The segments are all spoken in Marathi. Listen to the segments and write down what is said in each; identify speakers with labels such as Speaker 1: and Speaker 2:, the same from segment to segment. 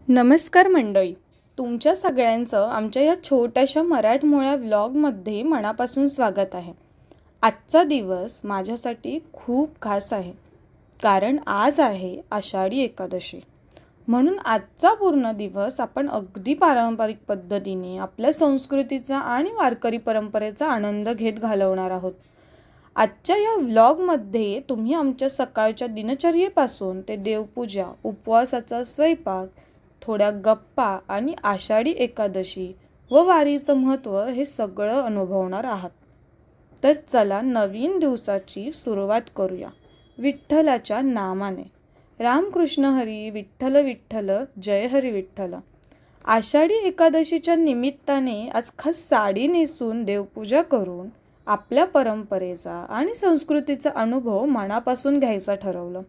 Speaker 1: नमस्कार मंडळी. तुमच्या सगळ्यांचं आमच्या या छोट्याशा मराठमोळ्या व्लॉगमध्ये मनापासून स्वागत आहे. आजचा दिवस माझ्यासाठी खूप खास आहे, कारण आज आहे आषाढी एकादशी. म्हणून आजचा पूर्ण दिवस आपण अगदी पारंपरिक पद्धतीने आपल्या संस्कृतीचा आणि वारकरी परंपरेचा आनंद घेत घालवणार आहोत. आजच्या या व्लॉगमध्ये तुम्ही आमच्या सकाळच्या दिनचर्येपासून ते देवपूजा, उपवासाचा स्वयंपाक, थोड्या गप्पा आणि आषाढी एकादशी व वारीचं महत्त्व हे सगळं अनुभवणार आहात. तर चला नवीन दिवसाची सुरुवात करूया विठ्ठलाच्या नामाने. रामकृष्ण हरी, विठ्ठल विठ्ठल, जय हरी विठ्ठल. आषाढी एकादशीच्या निमित्ताने आज खास साडी नेसून देवपूजा करून आपल्या परंपरेचा आणि संस्कृतीचा अनुभव मनापासून घ्यायचा ठरवलं.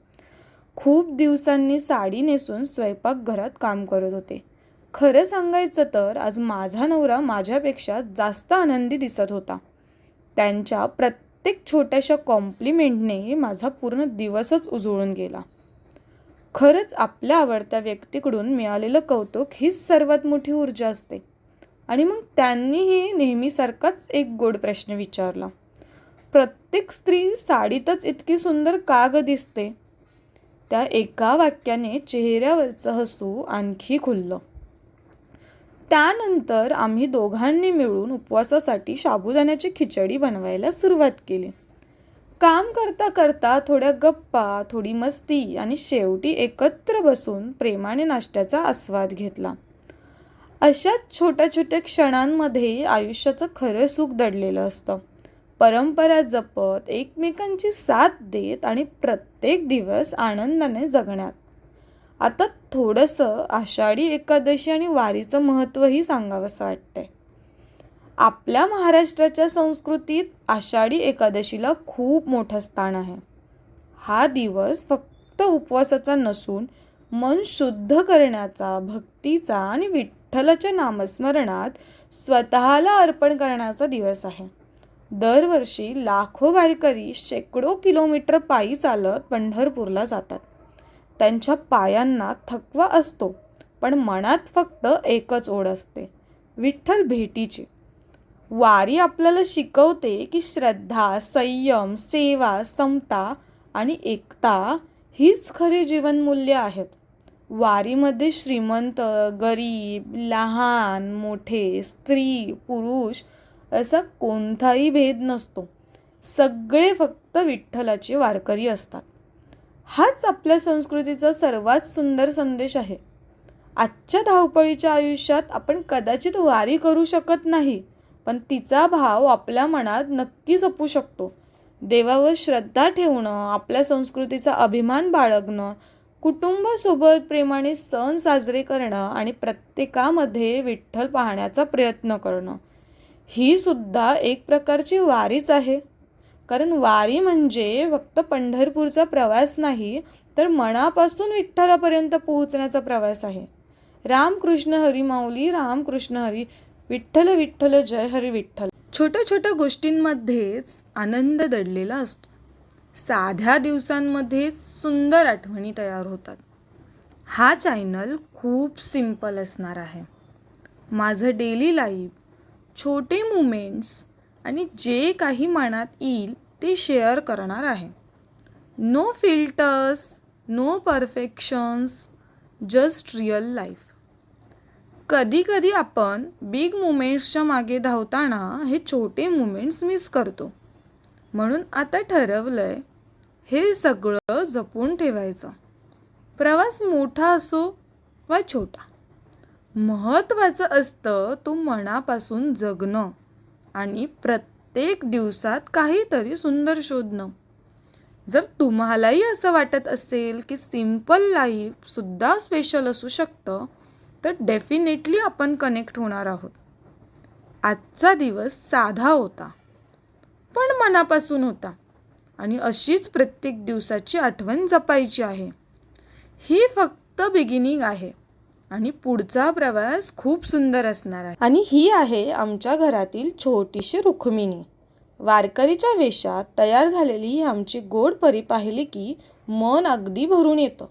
Speaker 1: खूप दिवसांनी साडी नेसून स्वयंपाकघरात काम करत होते. खरं सांगायचं तर आज माझा नवरा माझ्यापेक्षा जास्त आनंदी दिसत होता. त्यांच्या प्रत्येक छोट्याशा कॉम्प्लिमेंटने माझा पूर्ण दिवसच उजळून गेला. खरंच आपल्या आवडत्या व्यक्तीकडून मिळालेलं कौतुक हीच सर्वात मोठी ऊर्जा असते. आणि मग त्यांनीही नेहमीसारखाच एक गोड प्रश्न विचारला, प्रत्येक स्त्री साडीतच इतकी सुंदर का ग दिसते? त्या एका वाक्याने चेहऱ्यावरचं हसू आणखी खुललं. त्यानंतर आम्ही दोघांनी मिळून उपवासासाठी साबुदाण्याची खिचडी बनवायला सुरुवात केली. काम करता करता थोड्या गप्पा, थोडी मस्ती आणि शेवटी एकत्र बसून प्रेमाने नाश्त्याचा आस्वाद घेतला. अशाच छोट्या छोट्या क्षणांमध्ये आयुष्याचं खरं सुख दडलेलं असतं. परंपरा जपत, एकमेकांची साथ देत आणि प्रत्येक दिवस आनंदाने जगण्यात. आता थोडंसं आषाढी एकादशी आणि वारीचं महत्त्वही सांगावंसं वाटतंय. आपल्या महाराष्ट्राच्या संस्कृतीत आषाढी एकादशीला खूप मोठं स्थान आहे. हा दिवस फक्त उपवासाचा नसून मन शुद्ध करण्याचा, भक्तीचा आणि विठ्ठलाच्या नामस्मरणात स्वतःला अर्पण करण्याचा दिवस आहे. दरवर्षी लाखो वारकरी शेकडो किलोमीटर पायी चालत पंढरपूरला जातात. त्यांच्या पायांना थकवा असतो, पण मनात फक्त एकच ओढ असते, विठ्ठल भेटीची. वारी आपल्याला शिकवते की श्रद्धा, संयम, सेवा, समता आणि एकता हीच खरी जीवनमूल्य आहेत. वारीमध्ये श्रीमंत, गरीब, लहान मोठे, स्त्री, पुरुष असा कोणताही भेद नसतो. सगळे फक्त विठ्ठलाचे वारकरी असतात. हाच आपल्या संस्कृतीचा सर्वात सुंदर संदेश आहे. आजच्या धावपळीच्या आयुष्यात आपण कदाचित वारी करू शकत नाही, पण तिचा भाव आपल्या मनात नक्की जपू शकतो. देवावर श्रद्धा ठेवणं, आपल्या संस्कृतीचा अभिमान बाळगणं, कुटुंबासोबत प्रेमाने सण साजरे करणं आणि प्रत्येकामध्ये विठ्ठल पाहण्याचा प्रयत्न करणं, ही सुद्धा एक प्रकारची वारीच आहे. कारण वारी म्हणजे फक्त पंढरपूरचा प्रवास नाही, तर मनापासून विठ्ठलापर्यंत पोहोचण्याचा प्रवास आहे. रामकृष्ण हरी माऊली, रामकृष्ण हरी, विठ्ठल विठ्ठल, जय हरी विठ्ठल. छोट्या छोट्या गोष्टींमध्येच आनंद दडलेला असतो. साध्या दिवसांमध्येच सुंदर आठवणी तयार होतात. हा चॅनल खूप सिंपल असणार आहे. माझं डेली लाईफ, छोटे मुमेंट्स आणि जे काही मनात येईल ते शेअर करणार आहे. No filters, no perfections, just real life. कधी कधी आपण बिग मुमेंट्सच्या मागे धावताना हे छोटे मुमेंट्स मिस करतो. म्हणून आता ठरवलंय हे सगळं जपून ठेवायचं. प्रवास मोठा असो वा छोटा, महत्त्वाचं असतं तो मनापासून जगणं आणि प्रत्येक दिवसात काहीतरी सुंदर शोधणं. जर तुम्हालाही असं वाटत असेल की सिम्पल लाईफ सुद्धा स्पेशल असू शकतं, तर डेफिनेटली आपण कनेक्ट होणार आहोत. आजचा दिवस साधा होता, पण मनापासून होता आणि अशीच प्रत्येक दिवसाची आठवण जपायची आहे. ही फक्त बिगिनिंग आहे आणि पुढचा प्रवास खूप सुंदर असणार आहे. आणि ही आहे आमच्या घरातील छोटीशी रुक्मिणी. वारकरीच्या वेशात तयार झालेली ही आमची गोड परी पाहिली की मन अगदी भरून येतं.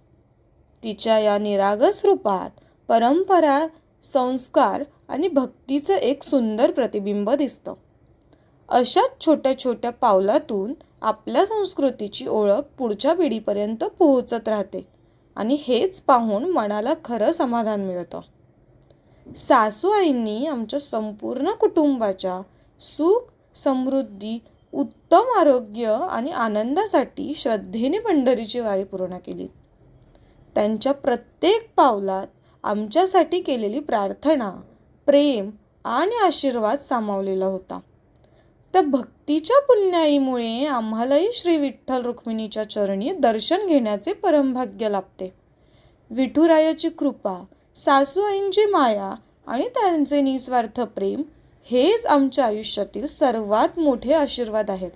Speaker 1: तिच्या या निरागस रूपात परंपरा, संस्कार आणि भक्तीचं एक सुंदर प्रतिबिंब दिसतं. अशाच छोट्या छोट्या पावलातून आपल्या संस्कृतीची ओळख पुढच्या पिढीपर्यंत पोहोचत राहते आणि हेच पाहून मनाला खरं समाधान मिळतं. सासू आईंनी आमच्या संपूर्ण कुटुंबाच्या सुख, समृद्धी, उत्तम आरोग्य आणि आनंदासाठी श्रद्धेने पंढरीची वारी पूर्ण केली. त्यांच्या प्रत्येक पावलात आमच्यासाठी केलेली प्रार्थना, प्रेम आणि आशीर्वाद सामावलेला होता. त्या भक्तीच्या पुण्याईमुळे आम्हालाही श्री विठ्ठल रुक्मिणीच्या चरणी दर्शन घेण्याचे परमभाग्य लाभते. विठुरायाची कृपा, सासू आईंची माया आणि त्यांचे निस्वार्थ प्रेम हेच आमच्या आयुष्यातील सर्वात मोठे आशीर्वाद आहेत.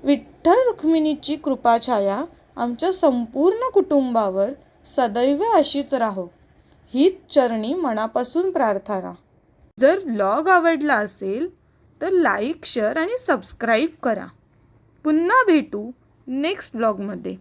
Speaker 1: विठ्ठल रुक्मिणीची कृपाछाया आमच्या संपूर्ण कुटुंबावर सदैव अशीच राहो, हीच चरणी मनापासून प्रार्थना. जर व्लॉग आवडला असेल तर लाईक, शेअर आणि सबस्क्राईब करा. पुन्हा भेटू नेक्स्ट व्लॉगमध्ये.